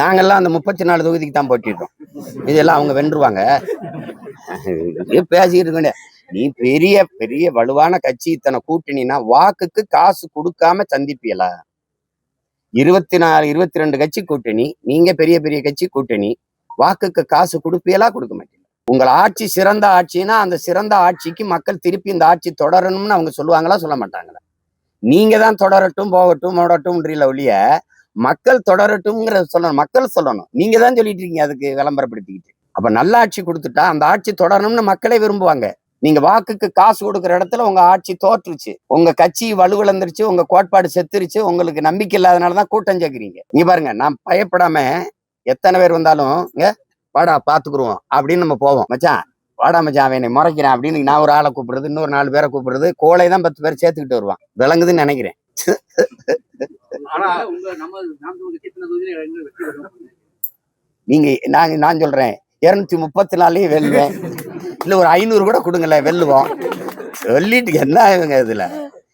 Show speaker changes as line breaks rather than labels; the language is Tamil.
நாங்கெல்லாம் அந்த 34 தொகுதிக்கு தான் போட்டிட்டோம். இதெல்லாம் அவங்க வென்றுவாங்க. பேசிக்கிட்டு இருக்க, நீ பெரிய பெரிய வலுவான கட்சி, இத்தனை கூட்டணினா வாக்குக்கு காசு கொடுக்காம சந்திப்பியலா? 22 கட்சி கூட்டணி, நீங்க பெரிய பெரிய கட்சி கூட்டணி, வாக்குக்கு காசு கொடுப்பியலா? கொடுக்க மாட்டீங்க. உங்கள் ஆட்சி சிறந்த ஆட்சினா அந்த சிறந்த ஆட்சிக்கு மக்கள் திருப்பி இந்த ஆட்சி தொடரணும்னு அவங்க சொல்லுவாங்களா, சொல்ல மாட்டாங்களா? நீங்க தான் தொடரட்டும் போகட்டும் ஓடட்டும்ன்றீல ஒழிய மக்கள் தொடரட்டும்ங்கிறத சொல்லணும். மக்கள் சொல்லணும். நீங்க தான் சொல்லிட்டு இருக்கீங்க அதுக்கு விளம்பரப்படுத்திக்கிட்டு. அப்ப நல்ல ஆட்சி கொடுத்துட்டா அந்த ஆட்சி தொடரணும்னு மக்களே விரும்புவாங்க. நீங்க வாக்குக்கு காசு கொடுக்குற இடத்துல உங்க ஆட்சி தோற்றுச்சு, உங்க கட்சி வலுவிழந்துருச்சு, உங்க கோட்பாடு செத்துருச்சு, உங்களுக்கு நம்பிக்கை இல்லாதனாலதான் கூட்டம் சேர்க்கிறீங்க. நீங்க பாருங்க, நான் பயப்படாம எத்தனை பேர் வந்தாலும் வாடா பாத்துக்குருவோம் அப்படின்னு நம்ம போவோம். மச்சான் வாடா மச்சான், அவன் என்னை முறைக்கிறான் அப்படின்னு நான் ஒரு ஆளை கூப்பிடுறது, இன்னொரு 4 பேரை கூப்பிடுறது, கோலை தான் 10 பேர் சேர்த்துக்கிட்டு வருவான். விளங்குதுன்னு நினைக்கிறேன். நீங்க நான் சொல்றேன் 234 வெல்லுவேன், இல்ல ஒரு 500 கூட கொடுங்கல, வெல்லுவோம். சொல்லிட்டு என்ன இவங்க இதுல